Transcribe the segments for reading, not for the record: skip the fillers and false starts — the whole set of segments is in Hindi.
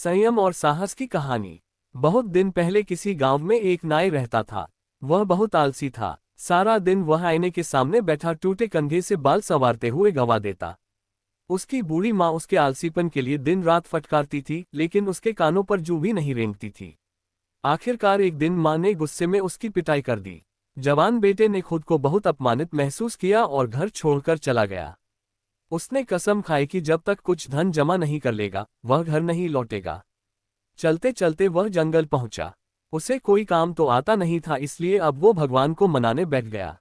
संयम और साहस की कहानी। बहुत दिन पहले किसी गांव में एक नाई रहता था। वह बहुत आलसी था। सारा दिन वह आईने के सामने बैठा टूटे कंधे से बाल संवारते हुए गवा देता। उसकी बूढ़ी माँ उसके आलसीपन के लिए दिन रात फटकारती थी, लेकिन उसके कानों पर जूं भी नहीं रेंगती थी। आखिरकार एक दिन माँ ने गुस्से में उसकी पिटाई कर दी। जवान बेटे ने खुद को बहुत अपमानित महसूस किया और घर छोड़कर चला गया। उसने कसम खाई कि जब तक कुछ धन जमा नहीं कर लेगा, वह घर नहीं लौटेगा। चलते चलते वह जंगल पहुंचा। उसे कोई काम तो आता नहीं था, इसलिए अब वो भगवान को मनाने बैठ गया।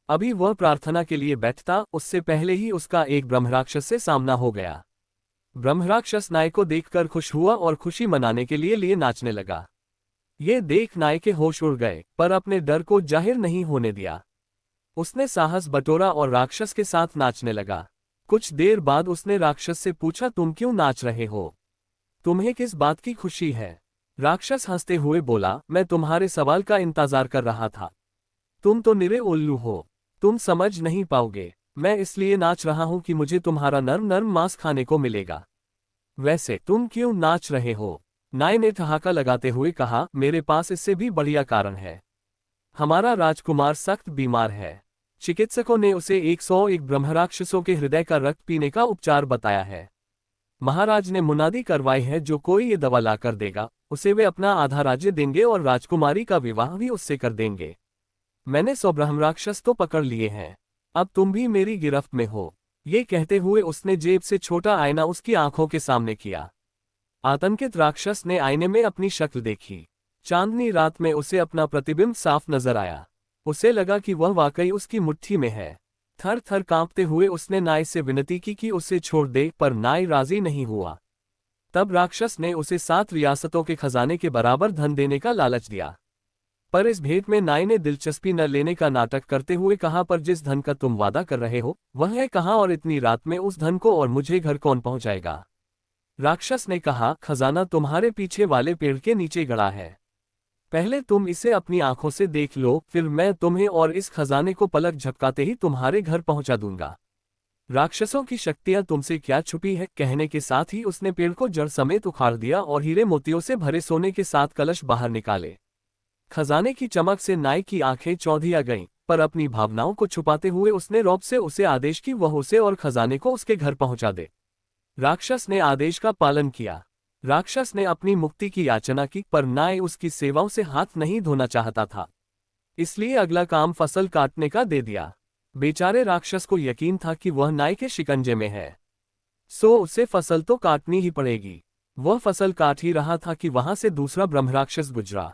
अभी वह प्रार्थना के लिए बैठता, उससे पहले ही उसका एक ब्रह्मराक्षस से सामना हो गया। ब्रह्मराक्षस नाई को देखकर खुश हुआ और खुशी मनाने के लिए नाचने लगा। ये देख नाई के होश उड़ गए, पर अपने डर को जाहिर नहीं होने दिया। उसने साहस बटोरा और राक्षस के साथ नाचने लगा। कुछ देर बाद उसने राक्षस से पूछा, तुम क्यों नाच रहे हो? तुम्हें किस बात की खुशी है? राक्षस हंसते हुए बोला, मैं तुम्हारे सवाल का इंतजार कर रहा था। तुम तो निरे उल्लू हो, तुम समझ नहीं पाओगे। मैं इसलिए नाच रहा हूं कि मुझे तुम्हारा नर्म नर्म मांस खाने को मिलेगा। वैसे तुम क्यों नाच रहे हो? नाई ने ठहाका लगाते हुए कहा, मेरे पास इससे भी बढ़िया कारण है। हमारा राजकुमार सख्त बीमार है। चिकित्सकों ने उसे 101 ब्रह्मराक्षसों के हृदय का रक्त पीने का उपचार बताया है। महाराज ने मुनादी करवाई है, जो कोई ये दवा लाकर देगा, उसे वे अपना आधा राज्य देंगे और राजकुमारी का विवाह भी उससे कर देंगे। मैंने 100 ब्रह्मराक्षस तो पकड़ लिए हैं, अब तुम भी मेरी गिरफ्त में हो। ये कहते हुए उसने जेब से छोटा आईना उसकी आंखों के सामने किया। आतंकित राक्षस ने आईने में अपनी शक्ल देखी। चांदनी रात में उसे अपना प्रतिबिंब साफ नजर आया। उसे लगा कि वह वाकई उसकी मुट्ठी में है। थर थर कांपते हुए उसने नाई से विनती की कि उसे छोड़ दे, पर नाई राजी नहीं हुआ। तब राक्षस ने उसे 7 रियासतों के खजाने के बराबर धन देने का लालच दिया। पर इस भेंट में नाई ने दिलचस्पी न लेने का नाटक करते हुए कहा, पर जिस धन का तुम वादा कर रहे हो वह है कहाँ, और इतनी रात में उस धन को और मुझे घर कौन पहुंचाएगा? राक्षस ने कहा, खजाना तुम्हारे पीछे वाले पेड़ के नीचे गड़ा है। पहले तुम इसे अपनी आंखों से देख लो, फिर मैं तुम्हें और इस खजाने को पलक झपकाते ही तुम्हारे घर पहुंचा दूंगा। राक्षसों की शक्तियां तुमसे क्या छुपी है? कहने के साथ ही उसने पेड़ को जड़ समेत उखाड़ दिया और हीरे मोतियों से भरे सोने के 7 कलश बाहर निकाले। खजाने की चमक से नाई की आंखें चौंधिया गईं, पर अपनी भावनाओं को छुपाते हुए उसने रौब से उसे आदेश की वह उसे और खजाने को उसके घर पहुंचा दे। राक्षस ने आदेश का पालन किया। राक्षस ने अपनी मुक्ति की याचना की, पर नाई उसकी सेवाओं से हाथ नहीं धोना चाहता था, इसलिए अगला काम फसल काटने का दे दिया। बेचारे राक्षस को यकीन था कि वह नाई के शिकंजे में है, सो उसे फसल तो काटनी ही पड़ेगी। वह फसल काट ही रहा था कि वहां से दूसरा ब्रह्मराक्षस गुजरा।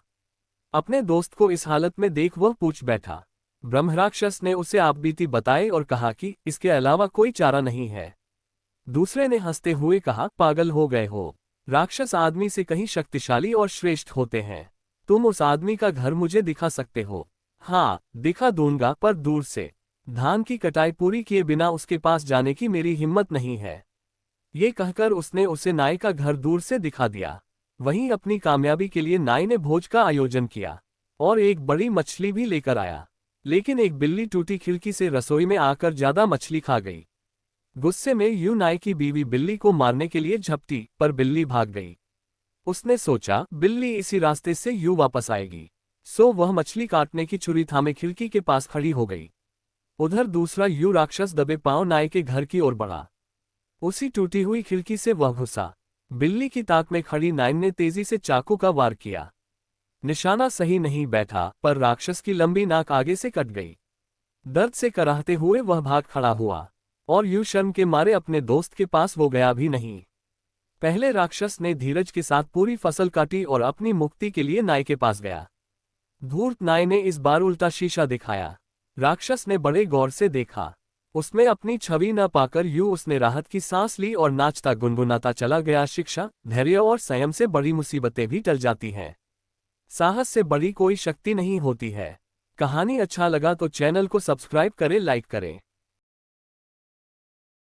अपने दोस्त को इस हालत में देख वह पूछ बैठा। ब्रह्मराक्षस ने उसे आपबीती बताई और कहा कि इसके अलावा कोई चारा नहीं है। दूसरे ने हंसते हुए कहा, पागल हो गए हो? राक्षस आदमी से कहीं शक्तिशाली और श्रेष्ठ होते हैं। तुम उस आदमी का घर मुझे दिखा सकते हो? हाँ, दिखा दूंगा, पर दूर से। धान की कटाई पूरी किए बिना उसके पास जाने की मेरी हिम्मत नहीं है। ये कहकर उसने उसे नाई का घर दूर से दिखा दिया। वहीं अपनी कामयाबी के लिए नाई ने भोज का आयोजन किया और एक बड़ी मछली भी लेकर आया। लेकिन एक बिल्ली टूटी खिड़की से रसोई में आकर ज्यादा मछली खा गई। गुस्से में यूं नाई की बीवी बिल्ली को मारने के लिए झपटी, पर बिल्ली भाग गई। उसने सोचा, बिल्ली इसी रास्ते से यूं वापस आएगी, सो वह मछली काटने की छुरी थामे खिड़की के पास खड़ी हो गई। उधर दूसरा यूं राक्षस दबे पांव नाई के घर की ओर बढ़ा। उसी टूटी हुई खिड़की से वह घुसा। बिल्ली की ताक में खड़ी नाई ने तेजी से चाकू का वार किया। निशाना सही नहीं बैठा, पर राक्षस की लंबी नाक आगे से कट गई। दर्द से कराहते हुए वह भाग खड़ा हुआ और यूं शर्म के मारे अपने दोस्त के पास वो गया भी नहीं। पहले राक्षस ने धीरज के साथ पूरी फसल काटी और अपनी मुक्ति के लिए नाई के पास गया। धूर्त नाई ने इस बार उल्टा शीशा दिखाया। राक्षस ने बड़े गौर से देखा। उसमें अपनी छवि न पाकर यूं उसने राहत की सांस ली और नाचता गुनगुनाता चला गया। शिक्षा, धैर्य और संयम से बड़ी मुसीबतें भी टल जाती हैं। साहस से बड़ी कोई शक्ति नहीं होती है। कहानी अच्छा लगा तो चैनल को सब्सक्राइब करें, लाइक करें।